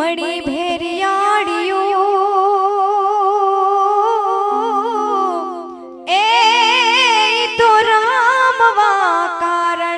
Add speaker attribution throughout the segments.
Speaker 1: મણી ભેરિયાળિયો એ તો રામવા કારણ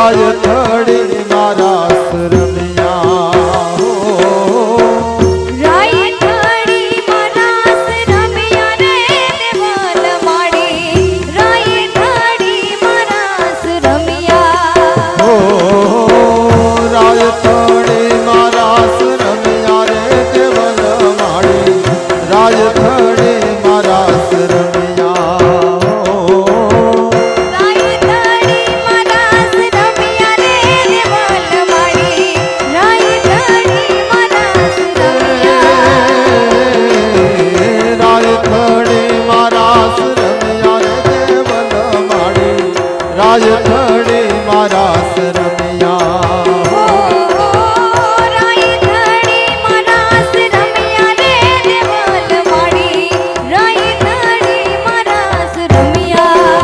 Speaker 2: રાજ થડી મારા રમ્યા હો
Speaker 1: રાઈ થડી મરાસ રમ્યા રે દેવલ માડી રાઈ થડી મરાસ રમ્યા
Speaker 2: હો રાજ થડી મારા રમ્યા રે દેવલ માડી રાજ થડી મારા રમ્યા હો
Speaker 1: રાઈ થડી મરાસ રમ્યા રે દેવલ માડી રાઈ થડી મરાસ રમ્યા
Speaker 2: રાજ થડી મારા રમ્યા રે દેવલ માડી રાજ થડી મારા રમ્યા
Speaker 1: હો રાઈ થડી મરાસ રમ્યા રે દેવલ માડી રાઈ થડી મરાસ રમ્યા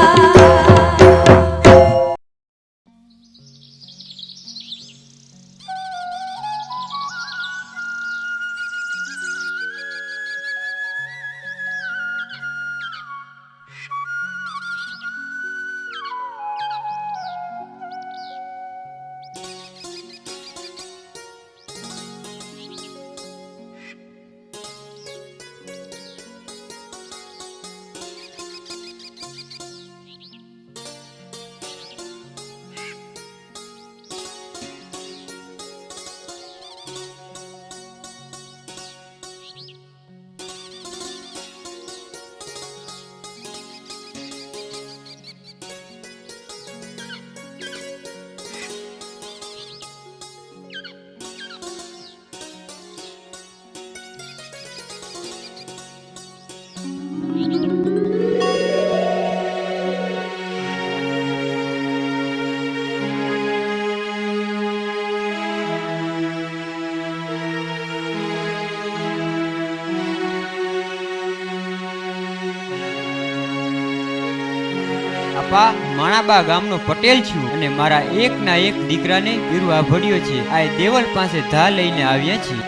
Speaker 3: આપા માણાબા ગામનો પટેલ છું અને મારા એકના એક દીકરાને વિરવા ભળ્યો છે. આ દેવલ પાસે ધા લઈને આવ્યા છીએ.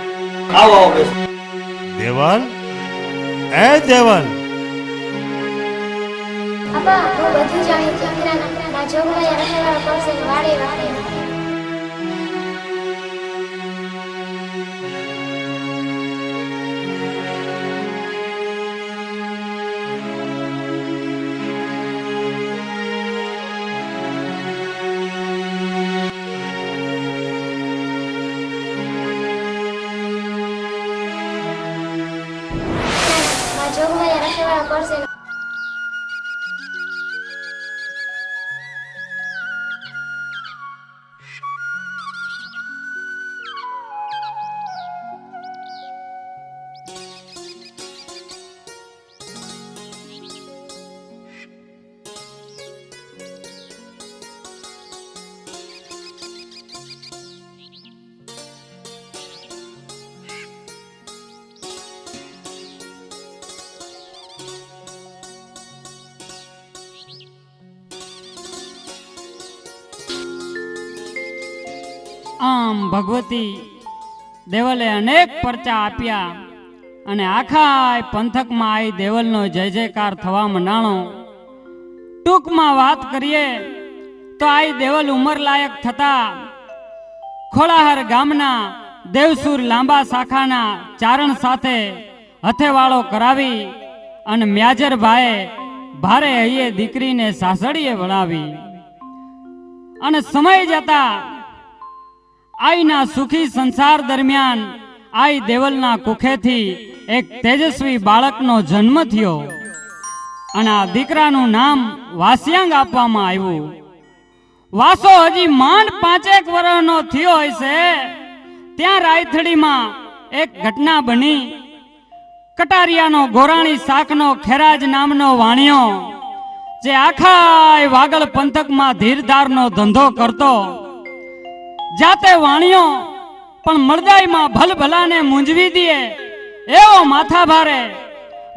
Speaker 4: આવો આવો બેસો.
Speaker 5: દેવલ એ દેવલ
Speaker 6: અબા હું બધું જાણી ચંદ્રના ના જોગવાયા રહેવાળો પડશે ને વાડે વાડે ના જોગવાયા રહેવાળો પડશે ને
Speaker 7: આમ ભગવતી દેવલે અનેક પરચા આપ્યા અને આખા પંથકમાં આ દેવલનો જય જયકાર થવા મંડાણો. ટૂંકમાં વાત કરીએ તો આ દેવલ ઉંમર લાયક થતા ખોળાહર ગામના દેવસુર લાંબા શાખાના ચારણ સાથે હથેવાળો કરાવી અને મ્યાજરભાઈએ ભારે હૈયે દીકરીને સાસડીએ વળાવી અને સમય જતા આઈના સુખી સંસાર દરમિયાન આઈ દેવલના કુખેથી એક તેજસ્વી બાળકનો જન્મ થયો અને આ દીકરાનું નામ વાસિયાંગ આપવામાં આવ્યું. વાસો હજી માંડ 5 વર્ષનો થયો હશે ત્યાં રાયથડીમાં એક ઘટના બની. કટારિયાનો ગોરાણી શાખનો ખેરાજ નામનો વાણિયો જે આખા વાગડ પંથકમાં ધીરધારનો ધંધો કરતો, જાતે વાણિયો પણ મળદાઈમાં ભલભલાને મૂંઝવી દે એવો માથા ભારે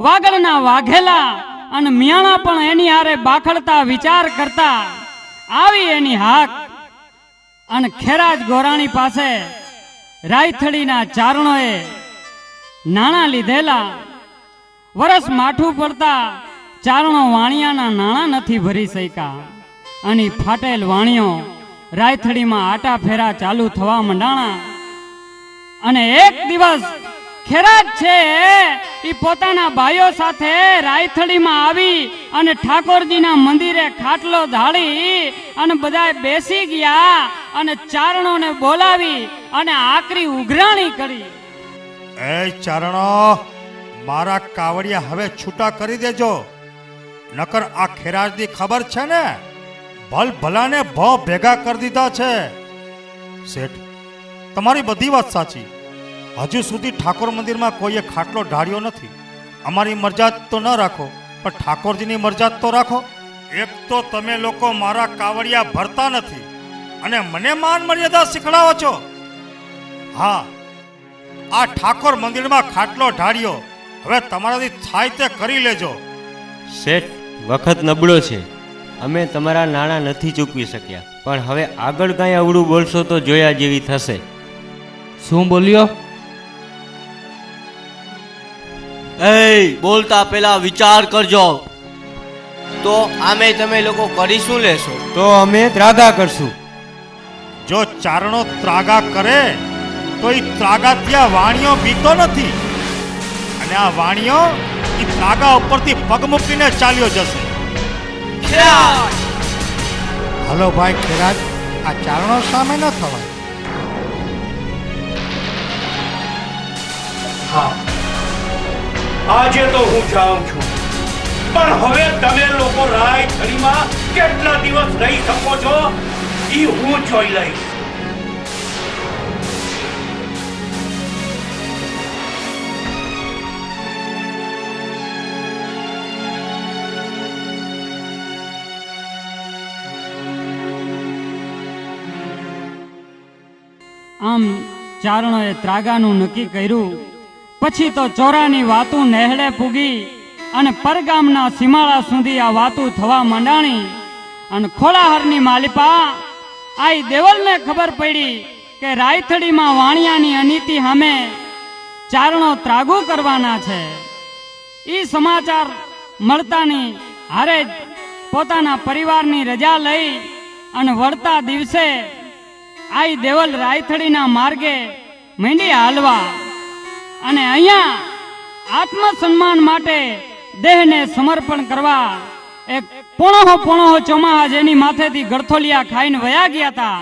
Speaker 7: વાગડના વાઘેલા અને મિયાણા પણ એની હારે બાખડતા વિચાર કરતા આવી એની હાક અને ખેરાજ ગોરાણી પાસે રાયથડીના ચારણોએ નાણાં લીધેલા. વરસ માઠું પડતા ચારણો વાણિયાના નાણાં નથી ભરી શક્યા અને ફાટેલ વાણિયો રાયથડીમાં આટા ફેરા ચાલુ થવા માંડાણા. અને એક દિવસ ખેરાજ છે એ પોતાના ભાઈઓ સાથે રાયથડીમાં આવી અને ઠાકોરજીના મંદિરે ખાટલો ઢાળી અને બધા બેસી ગયા અને ચારણોને બોલાવી અને આકરી ઉઘરાણી કરી.
Speaker 5: એ ચારણો, મારા કાવડિયા હવે છૂટા કરી દેજો, નકર આ ખેરાજની ખબર છે ને, ભલ ભલાને ભ ભેગા કરી દીધા છે. શેઠ, તમારી બધી વાત સાચી. હજુ સુધી ઠાકોર મંદિરમાં કોઈએ ખાટલો ઢાળ્યો નથી. અમારી મરજાત તો ન રાખો, પણ ઠાકોરજીની મરજાત તો રાખો. એક તો તમે લોકો મારા કાવડિયા ભરતા નથી અને મને માન મર્યાદા શીખડાવો છો. હા, આ ઠાકોર મંદિરમાં ખાટલો ઢાળ્યો, હવે તમારાથી થાય તે કરી લેજો.
Speaker 3: શેઠ, વખત નબળો છે, અમે તમારા નાણાં નથી ચૂકવી શક્યા, પણ હવે આગળ કાંઈ અવળું બોલશો તો જોયા જેવી થશે.
Speaker 4: શું બોલ્યો?
Speaker 8: એ બોલતા પહેલા વિચાર કરજો. તો આમે તમે લોકો કરી શું લેશો?
Speaker 3: તો અમે ત્રાગા કરશું.
Speaker 5: જો ચારણો ત્રાગા કરે તો એ ત્રાગાથી આ વાણિયો બીતો નથી, અને આ વાણિયો એ ત્રાગા ઉપરથી પગ મૂકીને ચાલ્યો જશે.
Speaker 2: હાલો ભાઈ ખેરાજ, આ ચારણો સામે ન થવાય.
Speaker 9: હા, આજે તો હું જાઉં છું, પણ હવે તમે લોકો રાયથડીમાં કેટલા દિવસ રહી શકો છો એ હું જોઈ લઈશ.
Speaker 7: આમ ચારણોએ ત્રાગાનું નક્કી કર્યું. પછી તો ચોરાની વાતું નહેળે પૂગી અને પરગામના સીમાડા સુધી આ વાતું થવા માંડાણી. અને ખોલાહરની માલિપા આઈ દેવલને ખબર પડી કે રાયથડીમાં વાણિયાની અનીતિ સામે ચારણો ત્રાગુ કરવાના છે. ઈ સમાચાર મળતાની હારે જ પોતાના પરિવારની રજા લઈ અને વળતા દિવસે આઈ દેવલ રાયથડીના માર્ગે માંડી હાલવા. અને અહીંયા આત્મસન્માન માટે દેહને સમર્પણ કરવા એક પોણો ચોમાહા જેની માથેથી ગળથોલિયા ખાઈને વયા ગયા હતા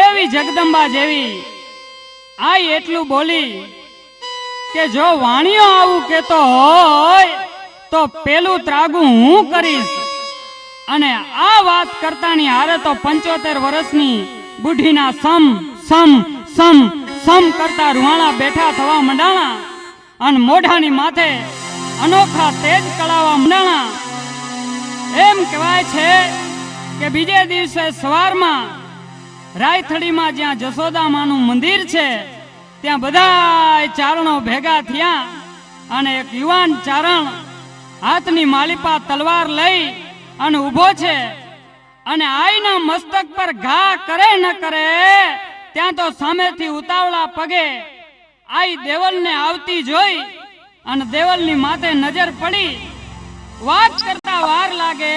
Speaker 7: એવી જગદંબા જેવી આઈ એટલું બોલી કે જો વાણિયો આવું કેતો હોય તો પેલું ત્રાગુ હું કરીશ. અને આ વાત કરતાની હારે તો 75 વર્ષની બુઢીના સમ સમ સમ સમ કરતા રૂહાણા બેઠા થવા મંડાણા અને મોઢાની માથે અનોખા તેજ કળાવા મંડાણા. એમ કહેવાય છે કે બીજે દિવસે સવારમાં રાયથડીમાં જ્યાં જશોદામાનું મંદિર છે ત્યાં બધા ચારણો ભેગા થયા અને એક યુવાન ચારણ હાથની માલિપા તલવાર લઈ અને ઊભો છે અને આઈના મસ્તક પર ઘા કરે ન કરે ત્યાં તો સામેથી ઉતાવળા પગે આઈ દેવલને આવતી જોઈ અને દેવલની માથે નજર પડી. વાત કરતા વાર લાગે